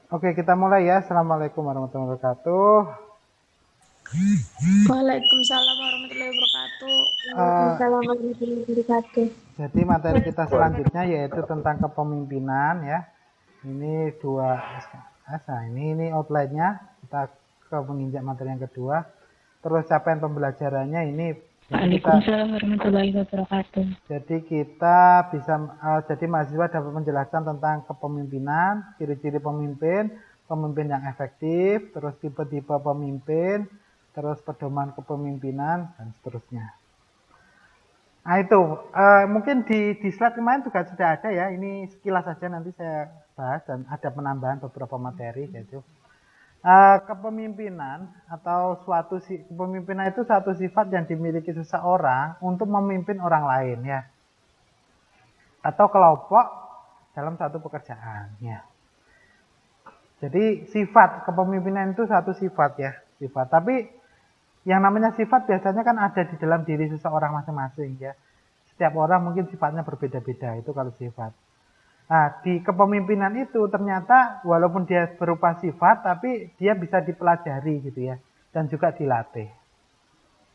Oke, kita mulai ya. Assalamualaikum warahmatullahi wabarakatuh. Waalaikumsalam warahmatullahi wabarakatuh. Eh, Waalaikumsalam warahmatullahi wabarakatuh. jadi materi kita selanjutnya yaitu tentang kepemimpinan ya. Ini dua ini outline-nya. Kita ke menginjak materi yang kedua. Terus capaian pembelajarannya ini Waalaikumsalam warahmatullahi wabarakatuh. jadi kita bisa jadi mahasiswa dapat menjelaskan tentang kepemimpinan, ciri-ciri pemimpin, pemimpin yang efektif, terus tipe-tipe pemimpin, terus pedoman kepemimpinan dan seterusnya. Nah itu mungkin di slide kemarin juga sudah ada ya. Ini sekilas saja nanti saya bahas dan ada penambahan beberapa materi yaitu kepemimpinan atau kepemimpinan itu suatu sifat yang dimiliki seseorang untuk memimpin orang lain ya atau kelompok dalam satu pekerjaan ya. Jadi sifat kepemimpinan itu satu sifat ya, sifat. Tapi yang namanya sifat biasanya kan ada di dalam diri seseorang masing-masing ya. Setiap orang mungkin sifatnya berbeda-beda, itu kalau sifat. Nah, di kepemimpinan itu ternyata walaupun dia berupa sifat, tapi dia bisa dipelajari gitu ya, dan juga dilatih.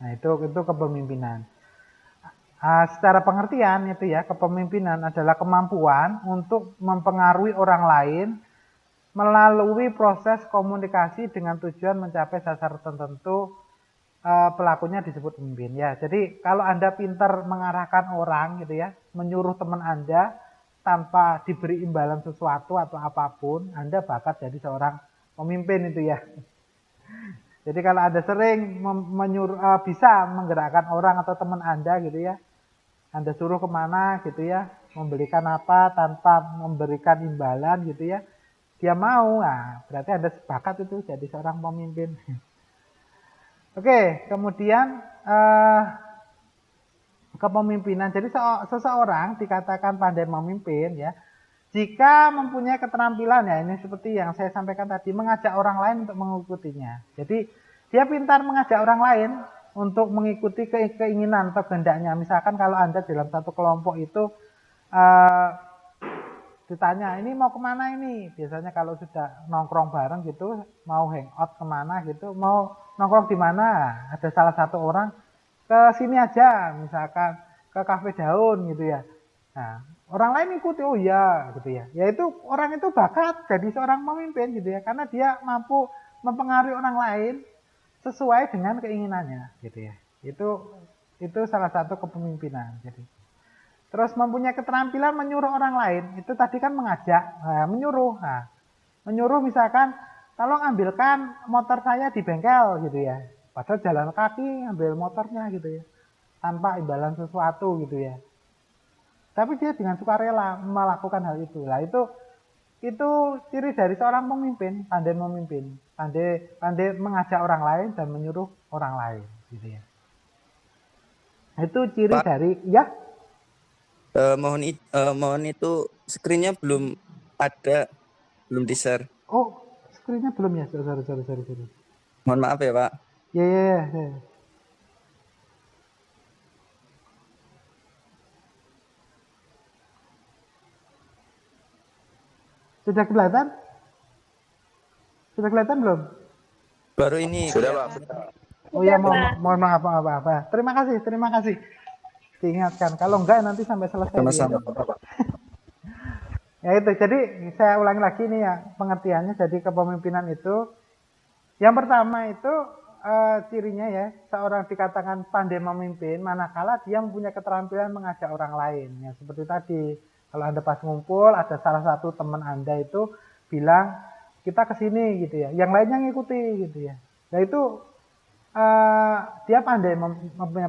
Nah, itu kepemimpinan. Secara pengertian itu ya, kepemimpinan adalah kemampuan untuk mempengaruhi orang lain melalui proses komunikasi dengan tujuan mencapai sasaran tertentu. Pelakunya disebut pemimpin ya. Jadi kalau Anda pintar mengarahkan orang gitu ya, menyuruh teman Anda tanpa diberi imbalan sesuatu atau apapun, Anda bakat jadi seorang pemimpin itu ya. Jadi kalau Anda sering bisa menggerakkan orang atau teman Anda gitu ya, Anda suruh kemana gitu ya, membelikan apa tanpa memberikan imbalan gitu ya, dia mau, nah berarti Anda sepakat itu jadi seorang pemimpin. Oke, kemudian kepemimpinan. Jadi seseorang dikatakan pandai memimpin ya, jika mempunyai keterampilan ya, ini seperti yang saya sampaikan tadi, mengajak orang lain untuk mengikutinya. Jadi dia pintar mengajak orang lain untuk mengikuti keinginan atau kehendaknya. Misalkan kalau Anda dalam satu kelompok itu ditanya, ini mau kemana ini? Biasanya kalau sudah nongkrong bareng gitu, mau hangout kemana gitu, mau nongkrong di mana? Ada salah satu orang ke sini aja, misalkan ke kafe daun gitu ya. Nah, orang lain ikuti, oh iya gitu ya. Yaitu orang itu bakat jadi seorang pemimpin gitu ya, karena dia mampu mempengaruhi orang lain sesuai dengan keinginannya gitu ya. Itu salah satu kepemimpinan. Jadi terus mempunyai keterampilan menyuruh orang lain, itu tadi kan mengajak, menyuruh. Nah, menyuruh misalkan, tolong ambilkan motor saya di bengkel gitu ya. Padahal jalan kaki ambil motornya gitu ya, tanpa imbalan sesuatu gitu ya. Tapi dia dengan sukarela melakukan hal itu. Lah itu ciri dari seorang pemimpin, pandai memimpin, pandai mengajak orang lain dan menyuruh orang lain gitu ya. Itu ciri Pak, dari ya. mohon itu screen-nya belum ada, belum di-share. Oh, screen-nya belum ya? Sorry. Mohon maaf ya, Pak. Ya. Sudah kelihatan? Sudah kelihatan belum? Baru ini Sudah, Pak. Oh ya, mohon maaf. Terima kasih. Diingatkan. Kalau enggak nanti sampai selesai dia. sama-sama. Ya itu. Jadi saya ulangi lagi nih ya pengertiannya. Jadi kepemimpinan itu yang pertama itu cirinya ya, seorang dikatakan pandai memimpin manakala dia mempunyai keterampilan mengajak orang lain. Ya seperti tadi, kalau Anda pas ngumpul ada salah satu teman Anda itu bilang kita ke sini gitu ya, yang lainnya ngikuti gitu ya. Nah itu dia pandai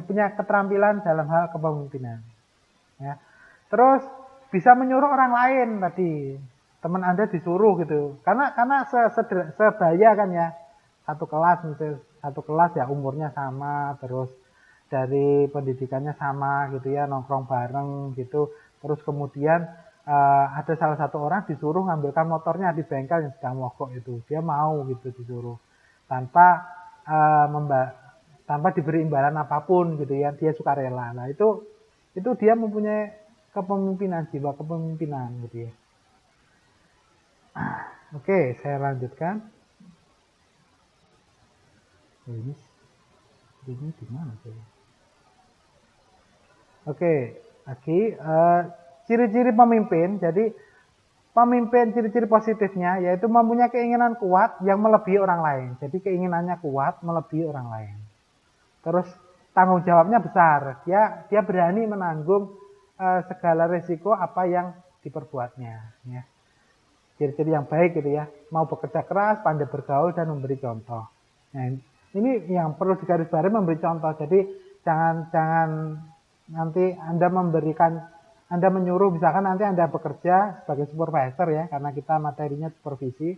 punya keterampilan dalam hal kepemimpinan. Ya. Terus bisa menyuruh orang lain tadi, teman Anda disuruh gitu, karena sebaya kan ya, satu kelas ya umurnya sama, terus dari pendidikannya sama gitu ya, nongkrong bareng gitu. Terus kemudian ada salah satu orang disuruh ngambilkan motornya di bengkel yang sedang mogok itu, dia mau gitu disuruh tanpa tanpa diberi imbalan apapun gitu ya, dia sukarela. Nah itu dia mempunyai kepemimpinan, jiwa kepemimpinan gitu ya. Oke, saya lanjutkan. Ini di mana sih? Oke, lagi ciri-ciri pemimpin. Jadi pemimpin ciri-ciri positifnya yaitu mempunyai keinginan kuat yang melebihi orang lain. Jadi keinginannya kuat melebihi orang lain. Terus tanggung jawabnya besar. Dia berani menanggung segala risiko apa yang diperbuatnya. Ya. Ciri-ciri yang baik gitu ya. Mau bekerja keras, pandai bergaul dan memberi contoh. Nah, ini yang perlu digarisbawahi memberi contoh. Jadi jangan nanti Anda menyuruh, misalkan nanti Anda bekerja sebagai supervisor ya, karena kita materinya supervisi.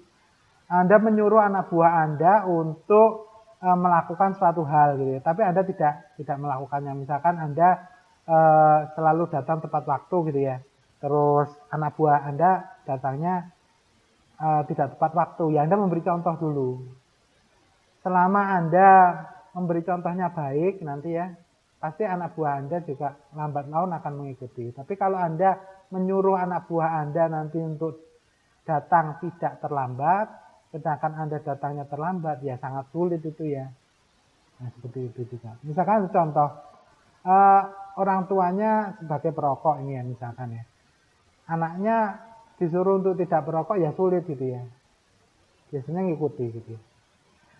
Anda menyuruh anak buah Anda untuk melakukan suatu hal gitu ya. Tapi Anda tidak melakukannya. Misalkan Anda selalu datang tepat waktu gitu ya. Terus anak buah Anda datangnya tidak tepat waktu. Ya Anda memberi contoh dulu. Selama Anda memberi contohnya baik nanti ya, pasti anak buah Anda juga lambat laun akan mengikuti. Tapi kalau Anda menyuruh anak buah Anda nanti untuk datang tidak terlambat, sedangkan Anda datangnya terlambat, ya sangat sulit itu ya. Nah, seperti itu juga. Misalkan contoh, orang tuanya sebagai perokok ini ya misalkan ya. Anaknya disuruh untuk tidak berokok ya sulit gitu ya. Biasanya ngikuti gitu ya.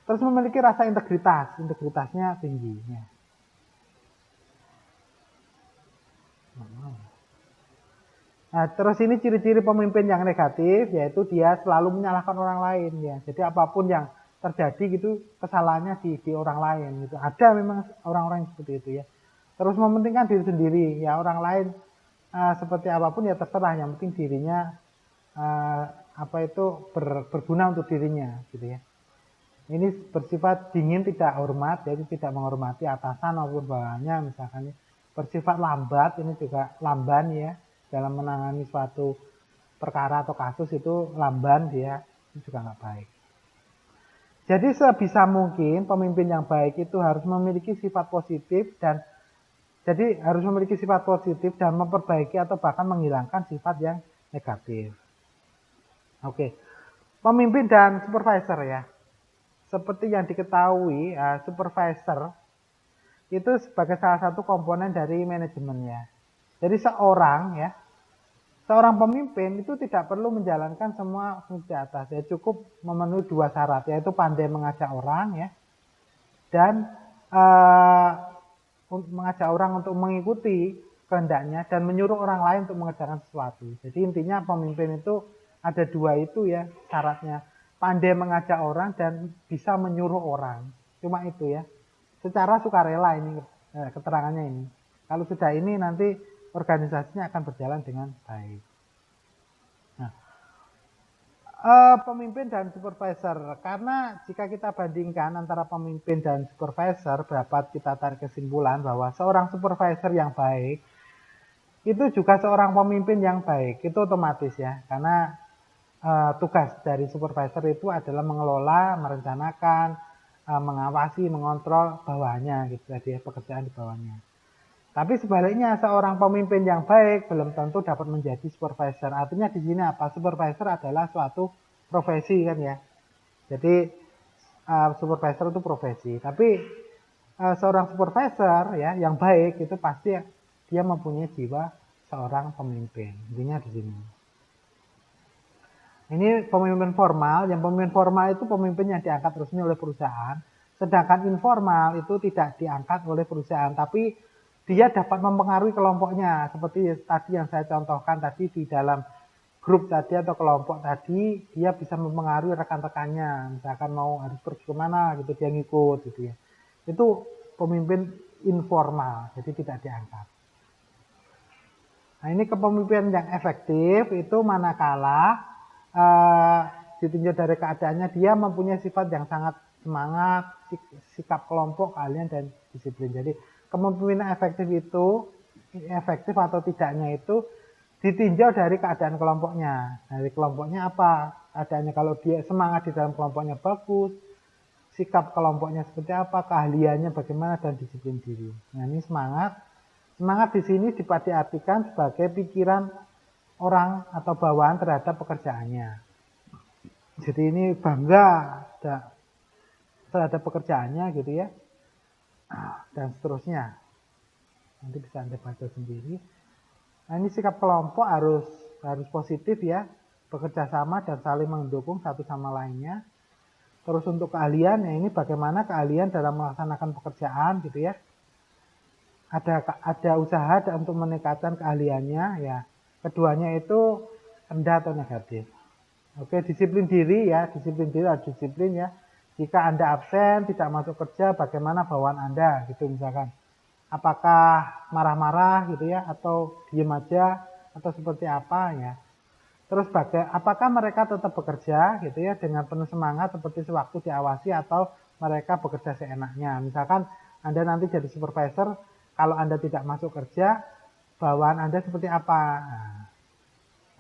Terus memiliki rasa integritasnya tinggi. Ya. Nah, terus ini ciri-ciri pemimpin yang negatif, yaitu dia selalu menyalahkan orang lain ya. Jadi apapun yang terjadi gitu kesalahannya di orang lain gitu. Ada memang orang-orang seperti itu ya. Terus mementingkan diri sendiri ya, orang lain seperti apapun ya terserah, yang penting dirinya berguna untuk dirinya gitu ya. Ini bersifat dingin, tidak hormat, jadi tidak menghormati atasan maupun bawahannya misalkan. Bersifat lambat, ini juga lamban ya, dalam menangani suatu perkara atau kasus itu lamban dia, itu juga nggak baik. Jadi sebisa mungkin pemimpin yang baik itu harus memiliki sifat positif dan memperbaiki atau bahkan menghilangkan sifat yang negatif. Oke, pemimpin dan supervisor ya. Seperti yang diketahui, supervisor itu sebagai salah satu komponen dari manajemennya. Jadi seorang pemimpin itu tidak perlu menjalankan semua fungsi atas. Ya cukup memenuhi 2 syarat, yaitu pandai mengajak orang ya, dan mengajak orang untuk mengikuti kehendaknya dan menyuruh orang lain untuk mengerjakan sesuatu. Jadi intinya pemimpin itu ada 2 itu ya syaratnya. Pandai mengajak orang dan bisa menyuruh orang. Cuma itu ya. Secara sukarela ini keterangannya ini. Kalau sudah ini nanti organisasinya akan berjalan dengan baik. Nah, pemimpin dan supervisor. Karena jika kita bandingkan antara pemimpin dan supervisor, dapat kita tarik kesimpulan bahwa seorang supervisor yang baik itu juga seorang pemimpin yang baik. Itu otomatis ya. Karena tugas dari supervisor itu adalah mengelola, merencanakan, mengawasi, mengontrol bawahannya gitu tadi ya, pekerjaan di bawahnya. Tapi sebaliknya seorang pemimpin yang baik belum tentu dapat menjadi supervisor. Artinya di sini apa? Supervisor adalah suatu profesi kan ya. Jadi supervisor itu profesi. Tapi seorang supervisor ya yang baik itu pasti dia mempunyai jiwa seorang pemimpin. Intinya di sini. Ini pemimpin formal. Yang pemimpin formal itu pemimpin yang diangkat resmi oleh perusahaan. Sedangkan informal itu tidak diangkat oleh perusahaan. Tapi dia dapat mempengaruhi kelompoknya. Seperti tadi yang saya contohkan tadi di dalam grup tadi atau kelompok tadi. Dia bisa mempengaruhi rekan-rekannya. Misalkan mau harus pergi kemana gitu dia ngikut gitu ya. Itu pemimpin informal. Jadi tidak diangkat. Nah ini kepemimpinan yang efektif itu manakala ditinjau dari keadaannya dia mempunyai sifat yang sangat semangat, sikap kelompok, keahlian dan disiplin. Jadi kepemimpinan efektif atau tidaknya itu ditinjau dari keadaan kelompoknya. Dari kelompoknya apa keadaannya, kalau dia semangat di dalam kelompoknya bagus, sikap kelompoknya seperti apa, keahliannya bagaimana dan disiplin diri. Nah ini semangat di sini diartikan sebagai pikiran orang atau bawahan terhadap pekerjaannya. Jadi ini bangga terhadap pekerjaannya gitu ya, dan seterusnya. Nanti bisa Anda baca sendiri. Nah, ini sikap kelompok harus positif ya, bekerja sama dan saling mendukung satu sama lainnya. Terus untuk keahlian, ya ini bagaimana keahlian dalam melaksanakan pekerjaan gitu ya. Ada usaha untuk meningkatkan keahliannya ya. Keduanya itu rendah atau negatif. Oke, disiplin diri ya, disiplin diri harus disiplin ya. Jika Anda absen, tidak masuk kerja, bagaimana bawaan Anda gitu misalkan. Apakah marah-marah gitu ya, atau diem aja, atau seperti apa ya. Terus apakah mereka tetap bekerja gitu ya dengan penuh semangat seperti sewaktu diawasi, atau mereka bekerja seenaknya. Misalkan Anda nanti jadi supervisor, kalau Anda tidak masuk kerja, bawaan Anda seperti apa? Nah,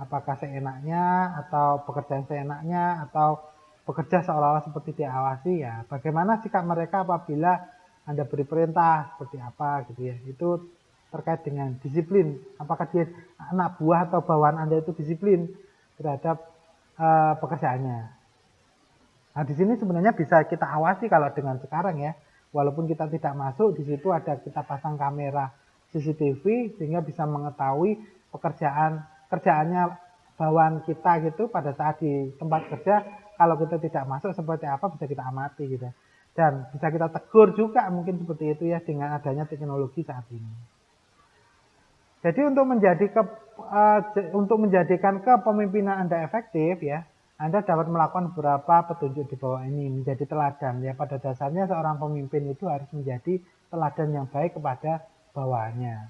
apakah seenaknya, atau pekerjaan seenaknya, atau bekerja seolah-olah seperti diawasi ya. Bagaimana sikap mereka apabila Anda beri perintah seperti apa gitu ya. Itu terkait dengan disiplin. Apakah dia anak buah atau bawahan Anda itu disiplin terhadap pekerjaannya. Nah, di sini sebenarnya bisa kita awasi kalau dengan sekarang ya. Walaupun kita tidak masuk, di situ kita pasang kamera CCTV sehingga bisa mengetahui kerjaannya bawahan kita gitu pada saat di tempat kerja. Kalau kita tidak masuk seperti apa bisa kita amati gitu. Dan bisa kita tegur juga mungkin seperti itu ya dengan adanya teknologi saat ini. Jadi untuk menjadikan kepemimpinan Anda efektif ya, Anda dapat melakukan beberapa petunjuk di bawah ini menjadi teladan ya. Pada dasarnya seorang pemimpin itu harus menjadi teladan yang baik kepada bawahannya.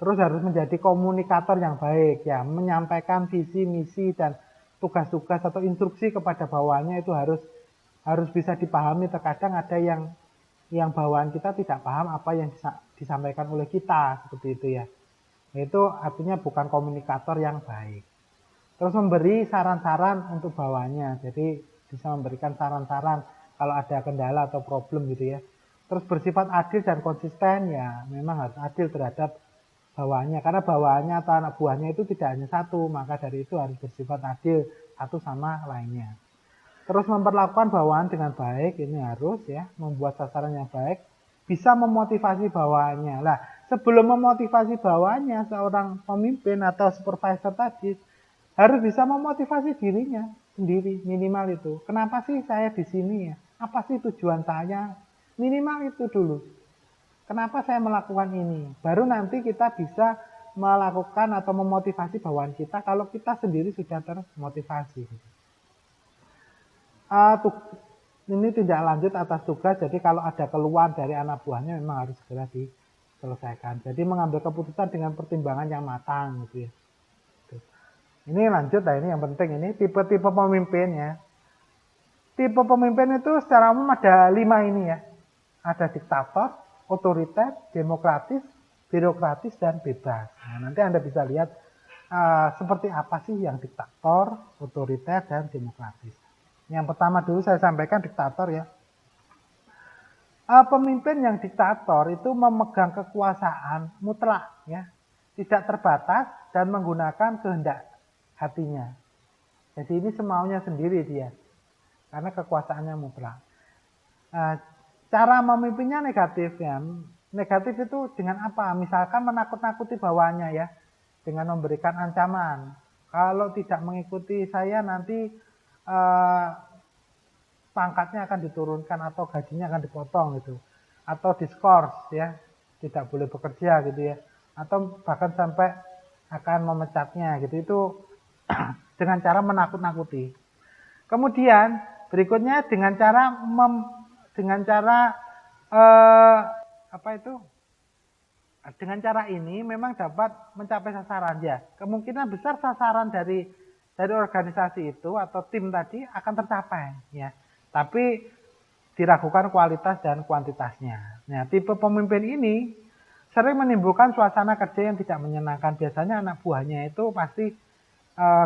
Terus harus menjadi komunikator yang baik ya, menyampaikan visi, misi dan tugas-tugas atau instruksi kepada bawahannya itu harus bisa dipahami. Terkadang ada yang bawahan kita tidak paham apa yang disampaikan oleh kita seperti itu ya. Itu artinya bukan komunikator yang baik. Terus memberi saran-saran untuk bawahannya. Jadi bisa memberikan saran-saran kalau ada kendala atau problem gitu ya. Terus bersifat adil dan konsisten ya, memang harus adil terhadap bawahannya. Karena bawahannya atau anak buahnya itu tidak hanya satu, maka dari itu harus bersifat adil satu sama lainnya. Terus memperlakukan bawahan dengan baik, ini harus ya, membuat sasaran yang baik, bisa memotivasi bawahannya. Lah, sebelum memotivasi bawahannya, seorang pemimpin atau supervisor tadi harus bisa memotivasi dirinya sendiri, minimal itu. Kenapa sih saya di sini ya? Apa sih tujuan saya? Minimal itu dulu. Kenapa saya melakukan ini? Baru nanti kita bisa melakukan atau memotivasi bawahan kita kalau kita sendiri sudah termotivasi. Ini tindak lanjut atas tugas, jadi kalau ada keluhan dari anak buahnya memang harus segera diselesaikan. Jadi mengambil keputusan dengan pertimbangan yang matang gitu ya. Ini lanjut, nah ini yang penting, ini tipe-tipe pemimpin ya. Tipe pemimpin itu secara umum ada 5 ini ya. Ada diktator, otoriter, demokratis, birokratis, dan bebas. Nah, nanti Anda bisa lihat seperti apa sih yang diktator, otoriter, dan demokratis. Yang pertama dulu saya sampaikan diktator ya. Pemimpin yang diktator itu memegang kekuasaan mutlak ya, tidak terbatas dan menggunakan kehendak hatinya. Jadi ini semaunya sendiri dia, karena kekuasaannya mutlak. Cara memimpinnya negatif ya. Negatif itu dengan apa? Misalkan menakut-nakuti bawahannya ya, dengan memberikan ancaman. Kalau tidak mengikuti saya nanti pangkatnya akan diturunkan atau gajinya akan dipotong gitu. Atau diskors ya, tidak boleh bekerja gitu ya. Atau bahkan sampai akan memecatnya gitu. Itu dengan cara menakut-nakuti. Kemudian berikutnya dengan cara dengan cara ini memang dapat mencapai sasaran ya. Kemungkinan besar sasaran dari organisasi itu atau tim tadi akan tercapai ya. Tapi diragukan kualitas dan kuantitasnya. Nah, tipe pemimpin ini sering menimbulkan suasana kerja yang tidak menyenangkan. Biasanya anak buahnya itu pasti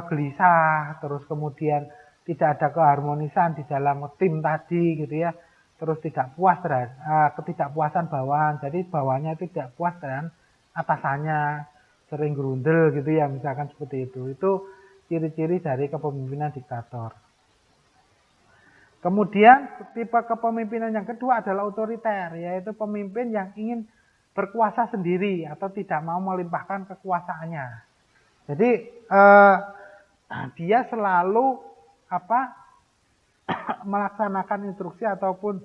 gelisah, terus kemudian tidak ada keharmonisan di dalam tim tadi gitu ya. Terus tidak puas terhadap ketidakpuasan bawahan. Jadi bawahannya tidak puas dengan atasannya, sering gerundel gitu ya, misalkan seperti itu. Itu ciri-ciri dari kepemimpinan diktator. Kemudian tipe kepemimpinan yang kedua adalah otoriter, yaitu pemimpin yang ingin berkuasa sendiri atau tidak mau melimpahkan kekuasaannya. Jadi dia selalu melaksanakan instruksi ataupun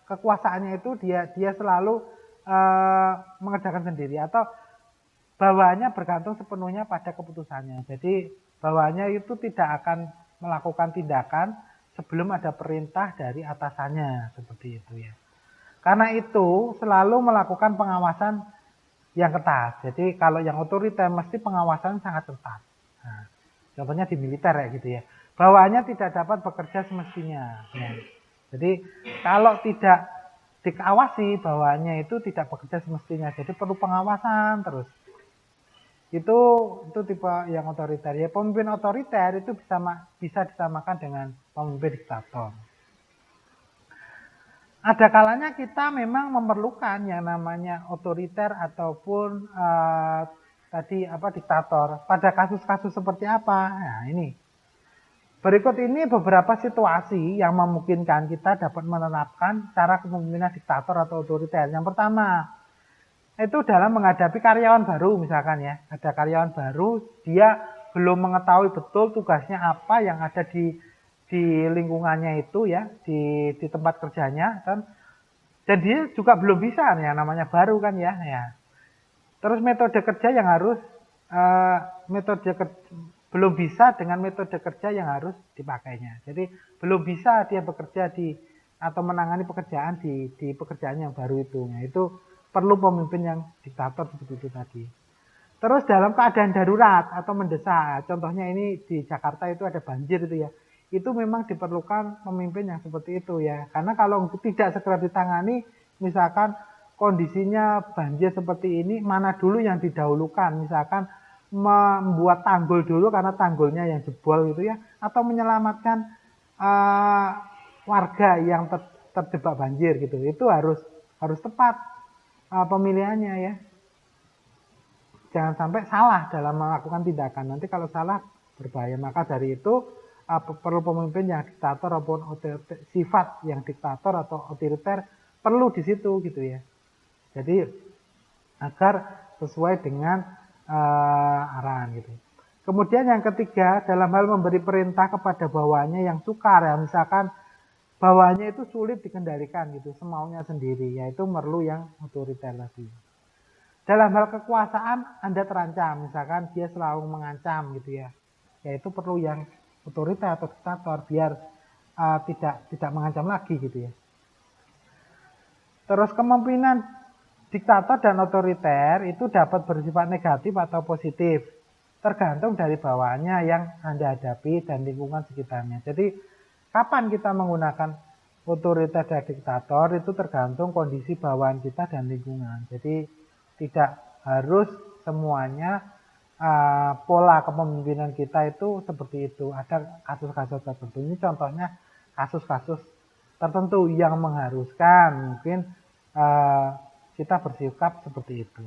kekuasaannya itu dia selalu mengerjakan sendiri atau bawahannya bergantung sepenuhnya pada keputusannya. Jadi bawahannya itu tidak akan melakukan tindakan sebelum ada perintah dari atasannya, seperti itu ya. Karena itu selalu melakukan pengawasan yang ketat. Jadi kalau yang otoriter mesti pengawasan sangat ketat. Nah, contohnya di militer ya gitu ya. Bawahannya tidak dapat bekerja semestinya. Ya. Jadi kalau tidak dikawasi bawahannya itu tidak bekerja semestinya. Jadi perlu pengawasan terus. Itu tipe yang otoriter ya. Pemimpin otoriter itu bisa disamakan dengan pemimpin diktator. Ada kalanya kita memang memerlukan yang namanya otoriter ataupun diktator. Pada kasus-kasus seperti apa? Nah, ini. Berikut ini beberapa situasi yang memungkinkan kita dapat menerapkan cara kepemimpinan diktator atau otoriter. Yang pertama, itu dalam menghadapi karyawan baru misalkan ya. Ada karyawan baru, dia belum mengetahui betul tugasnya apa yang ada di lingkungannya itu ya, di tempat kerjanya dan dia juga belum bisa nih yang namanya baru kan ya. Terus metode kerja yang harus belum bisa dengan metode kerja yang harus dipakainya. Jadi belum bisa dia bekerja atau menangani pekerjaan di pekerjaan yang baru itu. Nah, itu perlu pemimpin yang diktator seperti itu tadi. Terus dalam keadaan darurat atau mendesak, contohnya ini di Jakarta itu ada banjir itu ya. Itu memang diperlukan pemimpin yang seperti itu ya. Karena kalau tidak segera ditangani, misalkan kondisinya banjir seperti ini, mana dulu yang didahulukan, misalkan membuat tanggul dulu karena tanggulnya yang jebol gitu ya, atau menyelamatkan warga yang terjebak banjir gitu. Itu harus tepat pemilihannya ya. Jangan sampai salah dalam melakukan tindakan. Nanti kalau salah berbahaya. Maka dari itu perlu pemimpin yang diktator ataupun sifat yang diktator atau otoriter perlu di situ gitu ya. Jadi agar sesuai dengan arahan gitu. Kemudian yang ketiga, dalam hal memberi perintah kepada bawahannya yang sukar ya, misalkan bawahannya itu sulit dikendalikan gitu, semaunya sendiri, yaitu perlu yang otoriter tadi. Dalam hal kekuasaan Anda terancam, misalkan dia selalu mengancam gitu ya, yaitu perlu yang otoriter atau diktator biar tidak mengancam lagi gitu ya. Terus kemungkinan diktator dan otoriter itu dapat bersifat negatif atau positif, tergantung dari bawahannya yang Anda hadapi dan lingkungan sekitarnya. Jadi kapan kita menggunakan otoriter dan diktator itu tergantung kondisi bawahan kita dan lingkungan. Jadi tidak harus semuanya pola kepemimpinan kita itu seperti itu. Ada kasus-kasus tertentu. Ini contohnya kasus-kasus tertentu yang mengharuskan mungkin kita bersikap seperti itu.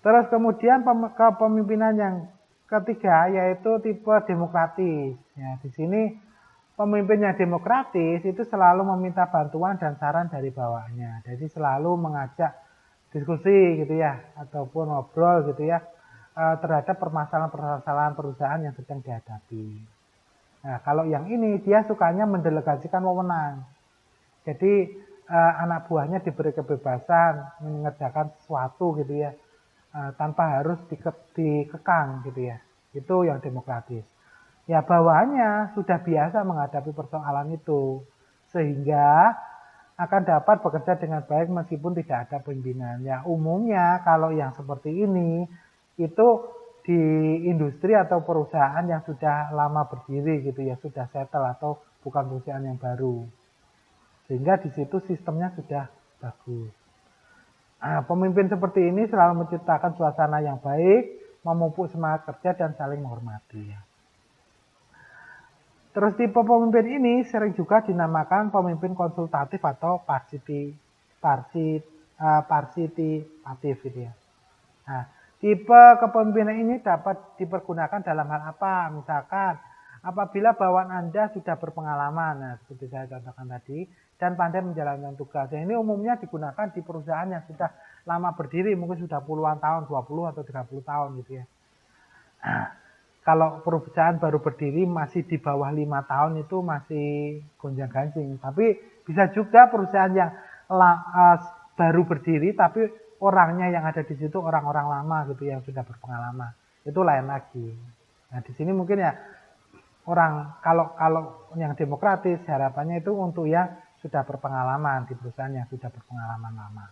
Terus kemudian kepemimpinan yang ketiga yaitu tipe demokratis. Ya, di sini pemimpin yang demokratis itu selalu meminta bantuan dan saran dari bawahannya. Jadi selalu mengajak diskusi gitu ya, ataupun ngobrol gitu ya terhadap permasalahan-permasalahan perusahaan yang sedang dihadapi. Nah, kalau yang ini dia sukanya mendelegasikan wewenang. Jadi anak buahnya diberi kebebasan mengerjakan sesuatu gitu ya, tanpa harus dikekang gitu ya. Itu yang demokratis. Ya bawahannya sudah biasa menghadapi persoalan itu, sehingga akan dapat bekerja dengan baik meskipun tidak ada pimpinan. Ya umumnya kalau yang seperti ini itu di industri atau perusahaan yang sudah lama berdiri gitu ya, sudah settle atau bukan perusahaan yang baru. Sehingga di situ sistemnya sudah bagus. Nah, pemimpin seperti ini selalu menciptakan suasana yang baik, memupuk semangat kerja dan saling menghormati. Terus tipe pemimpin ini sering juga dinamakan pemimpin konsultatif atau partisipatif gitu ya. Nah, tipe kepemimpinan ini dapat dipergunakan dalam hal apa? Misalkan Apabila bawahan Anda sudah berpengalaman, nah, seperti saya contohkan tadi, dan pandai menjalankan tugas. Ini umumnya digunakan di perusahaan yang sudah lama berdiri, mungkin sudah puluhan tahun, 20 atau 30 tahun gitu ya. Nah, kalau perusahaan baru berdiri masih di bawah 5 tahun itu masih gonjang-ganjing. Tapi bisa juga perusahaan yang baru berdiri tapi orangnya yang ada di situ orang-orang lama gitu yang sudah berpengalaman. Itu lain lagi. Nah, di sini mungkin ya orang kalau yang demokratis harapannya itu untuk yang sudah berpengalaman di perusahaan yang sudah berpengalaman lama.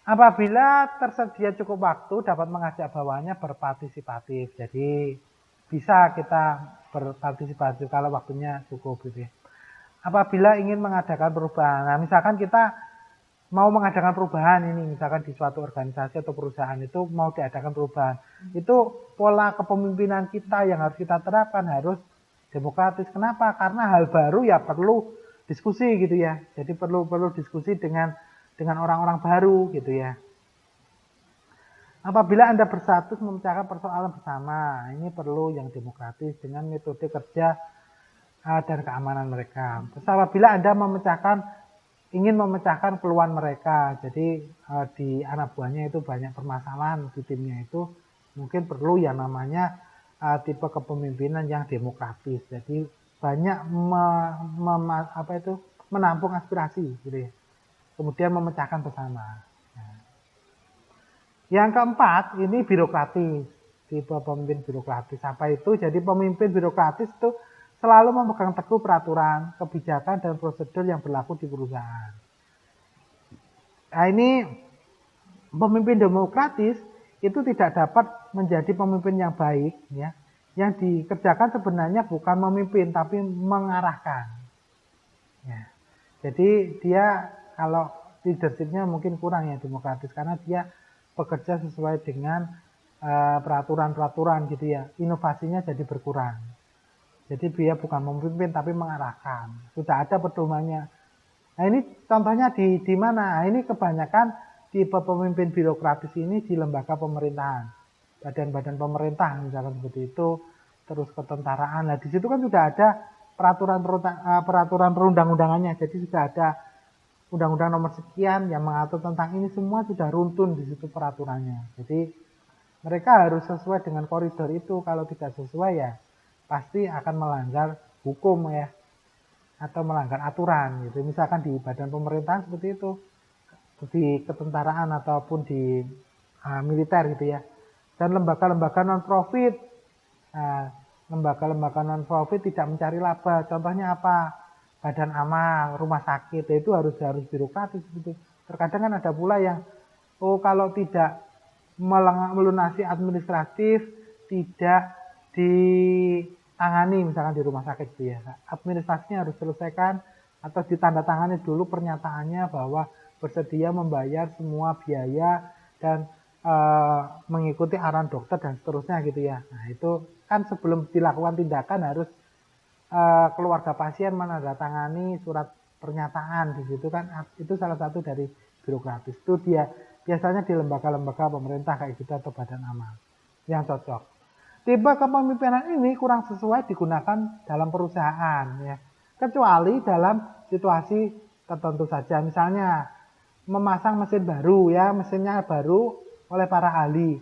Apabila tersedia cukup waktu dapat mengajak bawahannya berpartisipatif. Jadi bisa kita berpartisipasi kalau waktunya cukup gitu ya. Apabila ingin mengadakan perubahan. Nah, misalkan kita mau mengadakan perubahan ini, misalkan di suatu organisasi atau perusahaan itu mau diadakan perubahan. Itu pola kepemimpinan kita yang harus kita terapkan harus demokratis. Kenapa? Karena hal baru ya perlu diskusi gitu ya. Jadi perlu diskusi dengan orang-orang baru gitu ya. Apabila Anda bersatu memecahkan persoalan bersama, ini perlu yang demokratis dengan metode kerja dan keamanan mereka. Terus apabila Anda ingin memecahkan keluhan mereka, jadi di anak buahnya itu banyak permasalahan di timnya itu, mungkin perlu yang namanya tipe kepemimpinan yang demokratis. Jadi banyak menampung aspirasi gitu ya. Kemudian memecahkan bersama. Nah. Yang keempat, ini birokratis. Tipe pemimpin birokratis. Apa itu? Jadi pemimpin birokratis itu selalu memegang teguh peraturan, kebijakan, dan prosedur yang berlaku di perusahaan. Nah, ini pemimpin demokratis itu tidak dapat menjadi pemimpin yang baik, ya. Yang dikerjakan sebenarnya bukan memimpin, tapi mengarahkan. Ya. Jadi dia kalau leadership-nya mungkin kurang ya demokratis, karena dia bekerja sesuai dengan peraturan-peraturan gitu ya. Inovasinya jadi berkurang. Jadi dia bukan memimpin tapi mengarahkan. Sudah ada pedomannya. Nah, ini contohnya di mana? Nah, ini kebanyakan tipe pemimpin birokratis ini di lembaga pemerintahan. Badan-badan pemerintah misalkan seperti itu, terus ketentaraan. Nah, di situ kan sudah ada peraturan perundang-undangannya. Jadi sudah ada undang-undang nomor sekian yang mengatur tentang ini, semua sudah runtun di situ peraturannya. Jadi mereka harus sesuai dengan koridor itu. Kalau tidak sesuai ya pasti akan melanggar hukum ya, atau melanggar aturan gitu. Misalkan di badan pemerintahan seperti itu, di ketentaraan ataupun di militer gitu ya. Dan lembaga-lembaga non-profit, lembaga-lembaga non-profit tidak mencari laba. Contohnya apa? Badan amal, rumah sakit, itu harus birokratis gitu. Terkadang kan ada pula yang kalau tidak melunasi administratif, tidak ditangani misalkan di rumah sakit itu ya. Administrasinya harus selesaikan atau ditandatangani dulu pernyataannya bahwa bersedia membayar semua biaya dan mengikuti arahan dokter dan seterusnya gitu ya. Nah, itu kan sebelum dilakukan tindakan harus keluarga pasien menandatangani surat pernyataan di situ kan, itu salah satu dari birokratis. Itu dia biasanya di lembaga-lembaga pemerintah kayak gitu atau badan amal yang cocok. Tipe kepemimpinan ini kurang sesuai digunakan dalam perusahaan ya. Kecuali dalam situasi tertentu saja. Misalnya memasang mesin baru ya, mesinnya baru oleh para ahli.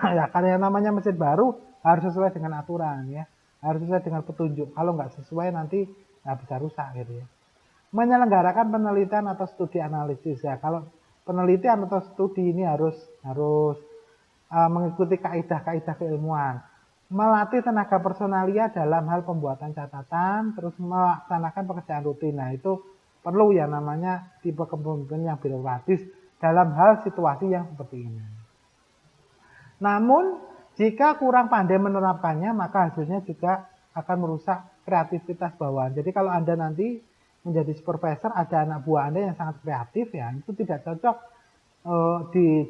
Ya, karena yang namanya mesin baru harus sesuai dengan aturan ya. Harus sesuai dengan petunjuk. Kalau nggak sesuai nanti nggak bisa rusak gitu ya. Menyelenggarakan penelitian atau studi analisis ya. Kalau penelitian atau studi ini harus mengikuti kaidah-kaidah keilmuan. Melatih tenaga personalia dalam hal pembuatan catatan, terus melaksanakan pekerjaan rutin. Nah, itu perlu ya namanya tipe kepemimpinan yang birokratis dalam hal situasi yang seperti ini. Namun, jika kurang pandai menerapkannya, maka hasilnya juga akan merusak kreativitas bawahan. Jadi kalau Anda nanti menjadi supervisor, ada anak buah Anda yang sangat kreatif ya, itu tidak cocok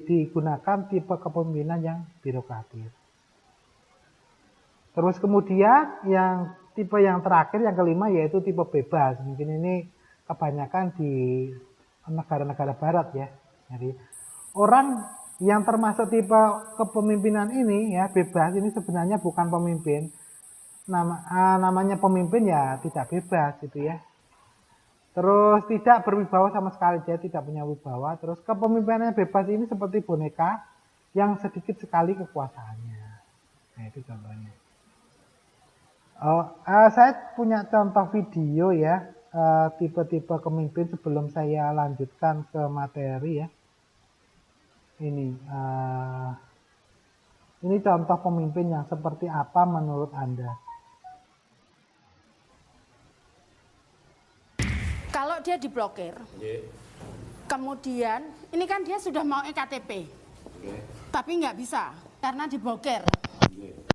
digunakan tipe kepemimpinan yang birokratis. Terus kemudian yang tipe yang terakhir, yang kelima, yaitu tipe bebas. Mungkin ini kebanyakan di negara-negara barat ya. Jadi orang yang termasuk tipe kepemimpinan ini ya bebas, ini sebenarnya bukan pemimpin. namanya pemimpin ya tidak bebas gitu ya. Terus tidak berwibawa sama sekali, dia tidak punya wibawa. Terus kepemimpinannya bebas ini seperti boneka yang sedikit sekali kekuasaannya. Nah itu contohnya. Saya punya contoh video ya, tipe-tipe pemimpin sebelum saya lanjutkan ke materi ya. Ini contoh pemimpin yang seperti apa menurut Anda? Kalau dia diblokir, kemudian ini kan dia sudah mau EKTP, tapi nggak bisa karena diblokir.